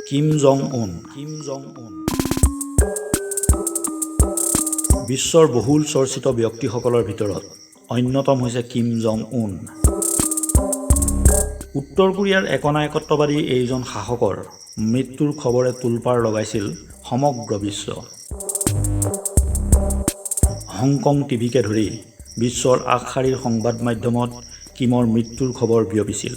Kim Jong-un বিশ্বৰ বহুল চৰ্চিত ব্যক্তিসকলৰ ভিতৰত অন্যতম হৈছে কিম জং-উন। উত্তৰ কোৰিয়াৰ একনায়কত্ববাদী এইজন শাসকৰ মৃত্যুৰ খবৰে তোলপাৰ লগাইছিল সমগ্ৰ বিশ্ব। হংকং টিভিকে ধৰি বিশ্বৰ আগশাৰীৰ সংবাদ মাধ্যমত কিমৰ মৃত্যুৰ খবৰ বিয়পিছিল।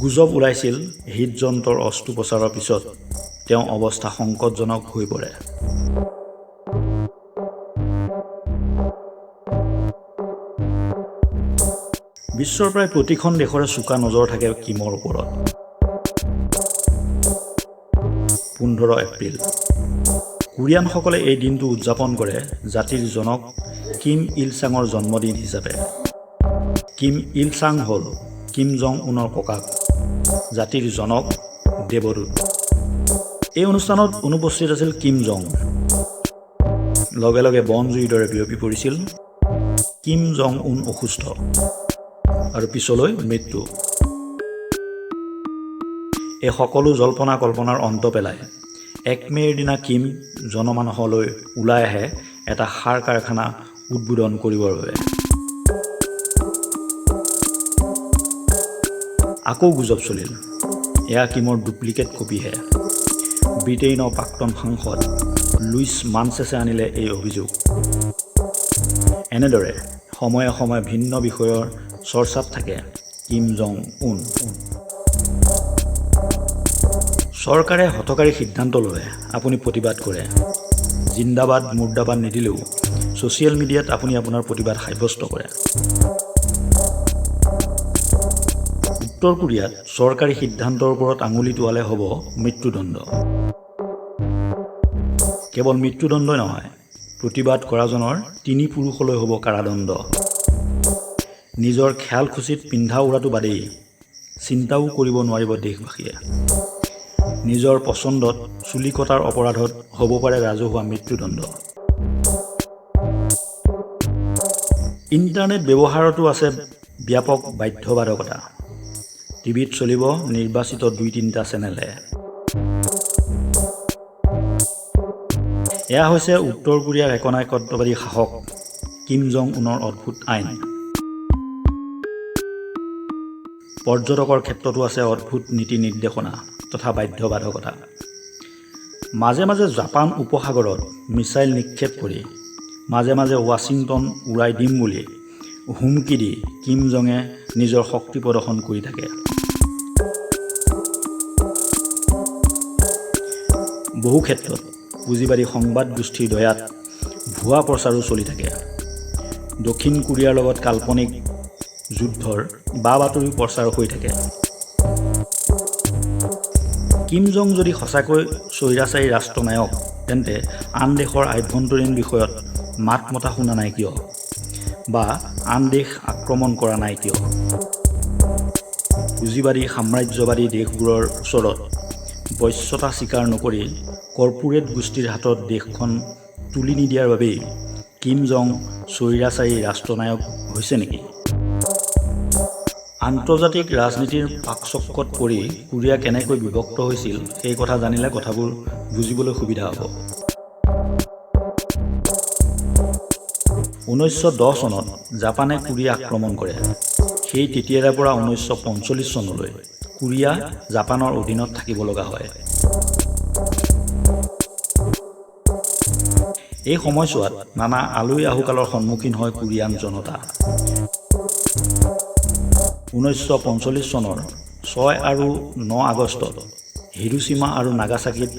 গুজব ওলাইছিল হৃদযন্ত্ৰৰ অস্ত্ৰোপচাৰৰ পিছত তেওঁৰ অৱস্থা সংকটজনক হৈ পৰে। বিশ্বৰ প্ৰায় প্ৰতিখন দেশৰে চোকা নজৰ থাকে কিমৰ ওপৰত। 15 এপ্ৰিল কোৰিয়ানসকলে এই দিনটো উদযাপন কৰে জাতিৰ জনক কিম ইল চাঙৰ জন্মদিন হিচাপে। কিম ইল চাং হ'ল কিম জং-উনৰ ককাক, জাতিৰ জনক, দেৱদূত। এই অনুষ্ঠানত অনুপস্থিত আছিল কিম জং। লগে লগে বনজুইৰ দৰে বিয়পি পৰিছিল। কিম জং-উন অসুস্থ আৰু পিছলৈ মৃত্যু। এই সকলো জল্পনা কল্পনাৰ অন্ত পেলাই 1 মে'ৰ দিনা কিম জনমানসলৈ ওলাই আহে এটা সাৰ কাৰখানা উদ্বোধন কৰিবৰ বাবে। আকৌ গুজব চলিল, এয়া কিমৰ ডুপ্লিকেট কপিহে। ব্ৰিটেইনৰ প্ৰাক্তন সাংসদ লুইচ মানচেছে আনিলে এই অভিযোগ। এনেদৰে সময়ে সময়ে ভিন্ন বিষয়ৰ চৰ্চাত থাকে কিম জং-উন। চৰকাৰে হঠকাৰী সিদ্ধান্ত লয়, আপুনি প্ৰতিবাদ কৰে। জিন্দাবাদ মুৰ্দাবাদ নিদিলেও ছ'চিয়েল মিডিয়াত আপুনি আপোনাৰ প্ৰতিবাদ সাব্যস্ত কৰে। উত্তৰ কোৰিয়াত চৰকাৰী সিদ্ধান্তৰ ওপৰত আঙুলি টোৱালে হ'ব মৃত্যুদণ্ড। কেৱল মৃত্যুদণ্ডই নহয়, প্ৰতিবাদ কৰাজনৰ 3 পুৰুষলৈ হ'ব কাৰাদণ্ড। নিজৰ খেয়ালখুচিত পিন্ধা উৰাটো বাদেই চিন্তাও কৰিব নোৱাৰিব দেশবাসীয়ে। নিজৰ পচন্দত চুলি কটাৰ অপৰাধত হ'ব পাৰে ৰাজহুৱা মৃত্যুদণ্ড। ইণ্টাৰনেট ব্যৱহাৰতো আছে ব্যাপক বাধ্যবাধকতা। টিভিত চলিব নিৰ্বাচিত 2-3টা চেনেলে। এয়া হৈছে উত্তৰ কোৰিয়াৰ একনায়কত্ববাদী শাসক কিম জং-উনৰ অদ্ভুত আইন। পৰ্যটকৰ ক্ষেত্ৰতো আছে অদ্ভুত নীতি নিৰ্দেশনা তথা বাধ্যবাধকতা। মাজে মাজে জাপান উপসাগৰত মিছাইল নিক্ষেপ কৰি মাজে মাজে ৱাশ্বিংটন উৰাই দিম বুলি হুমকি দি কিম জঙে নিজৰ শক্তি প্ৰদৰ্শন কৰি থাকে। বহু ক্ষেত্ৰত পুঁজিবাদী সংবাদ গোষ্ঠীৰ দয়াত ভুৱা প্ৰচাৰো চলি থাকে। দক্ষিণ কোৰিয়াৰ লগত কাল্পনিক যুদ্ধৰ বাতৰিও প্ৰচাৰ হৈ থাকে। কিম জং যদি সঁচাকৈ স্বৈৰাচাৰী ৰাষ্ট্ৰনায়ক, তেন্তে আন দেশৰ আভ্যন্তৰীণ বিষয়ত মাত মতা শুনা নাই কিয়? বা আন দেশ আক্ৰমণ কৰা নাই কিয়? পুঁজিবাদী সাম্ৰাজ্যবাদী দেশবোৰৰ ওচৰত বশ্যতা স্বীকাৰ নকৰি কৰ্পোৰেট গোষ্ঠীৰ হাতত দেশখন তুলি নিদিয়াৰ বাবেই কিম জং স্বৈৰাচাৰী ৰাষ্ট্ৰনায়ক হৈছে নেকি? আন্তৰ্জাতিক ৰাজনীতিৰ পাকচক্ৰত পৰি কোৰিয়া কেনেকৈ বিভক্ত হৈছিল সেই কথা জানিলে কথাবোৰ বুজিবলৈ সুবিধা হ'ব। 1910 চনত জাপানে কোৰিয়া আক্ৰমণ কৰে। সেই তেতিয়াৰে পৰা 1945 চনলৈ কোৰিয়া জাপানৰ অধীনত থাকিব লগা হয়। এই সময়ছোৱাত নানা আলহী আহুকালৰ সন্মুখীন হয় কোৰিয়ান জনতা। 1945 চনৰ 6 আৰু 9 আগষ্টত হিৰোশ্বিমা আৰু নাগাচাকিত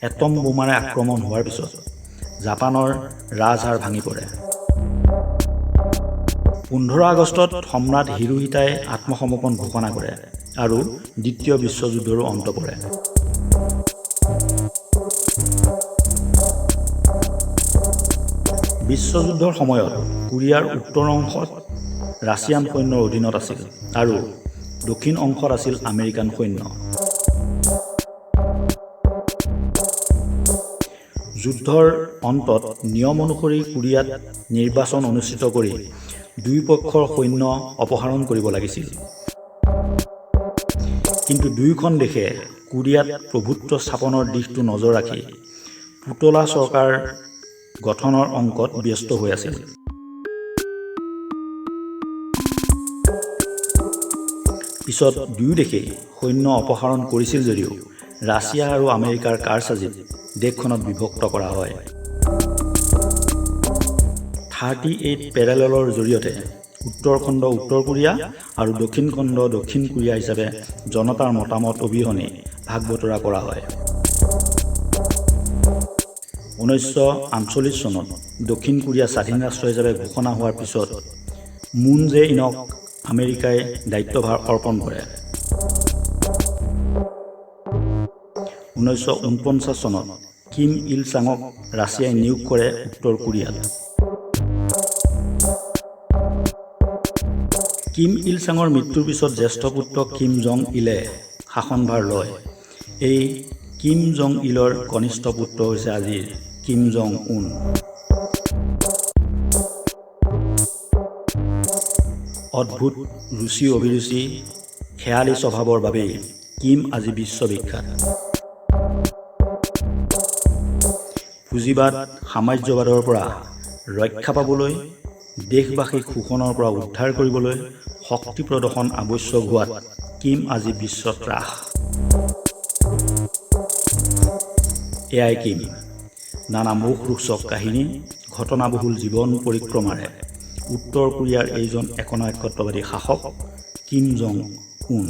এটম বোমাৰে আক্ৰমণ হোৱাৰ পিছত জাপানৰ ৰাজহাড় ভাঙি পৰে। 15 আগষ্টত সম্ৰাট হিৰোহিতাই আত্মসমৰ্পণ ঘোষণা কৰে আৰু দ্বিতীয় বিশ্বযুদ্ধৰো অন্ত পৰে। বিশ্বযুদ্ধৰ সময়ত কোৰিয়াৰ উত্তৰ অংশত ৰাছিয়ান সৈন্যৰ অধীনত আছিল আৰু দক্ষিণ অংশত আছিল আমেৰিকান সৈন্য। যুদ্ধৰ অন্তত নিয়ম অনুসৰি কোৰিয়াত নিৰ্বাচন অনুষ্ঠিত কৰি দুই পক্ষৰ সৈন্য অপসাৰণ কৰিব লাগিছিল। কিন্তু দুয়োখন দেশে কোৰিয়াত প্ৰভুত্ব স্থাপনৰ দিশটো নজৰ ৰাখি পুতলা চৰকাৰ গঠনৰ অংকত ব্যস্ত হৈ আছিল। পিছত দুয়ো দেশেই সৈন্য অপসাৰণ কৰিছিল যদিও ৰাছিয়া আৰু আমেৰিকাৰ কাৰচাজিত দেশখনত বিভক্ত কৰা হয়। 38 পেৰেলেলৰ জৰিয়তে উত্তৰ খণ্ড উত্তৰ কোৰিয়া আৰু দক্ষিণ খণ্ড দক্ষিণ কোৰিয়া হিচাপে জনতাৰ মতামত অবিহনে ভাগ বতৰা কৰা হয়। 1948 চনত দক্ষিণ কোৰিয়া স্বাধীন ৰাষ্ট্ৰ হিচাপে ঘোষণা হোৱাৰ পিছত মুন জে ইনক আমেৰিকাই দায়িত্বভাৰ অৰ্পণ কৰে। 1949 চনত কিম ইল চাঙক ৰাছিয়াই নিয়োগ কৰে উত্তৰ কোৰিয়াত। কিম ইল চাঙৰ মৃত্যুৰ পিছত জ্যেষ্ঠ পুত্ৰ কিম জং ইলে শাসনভাৰ লয়। এই কিম জং ইলৰ কনিষ্ঠ পুত্ৰ হৈছে আজিৰ কিম জং উন। অদ্ভুত ৰুচি অভিৰুচি খেয়ালী স্বভাৱৰ বাবেই কিম আজি বিশ্ববিখ্যাত। পুঁজিবাদ সাম্ৰাজ্যবাদৰ পৰা ৰক্ষা পাবলৈ দেশবাসীক শোষণৰ পৰা উদ্ধাৰ কৰিবলৈ শক্তি প্ৰদৰ্শন আৱশ্যক হোৱাত কিম আজি বিশ্ব ত্ৰাস। এয়াই কিম, নানা মুখৰোচক কাহিনী, ঘটনাবহুল জীৱন পৰিক্ৰমাৰে উত্তৰ কোৰিয়াৰ এইজন একনায়কত্ববাদী শাসক কিম জং উন।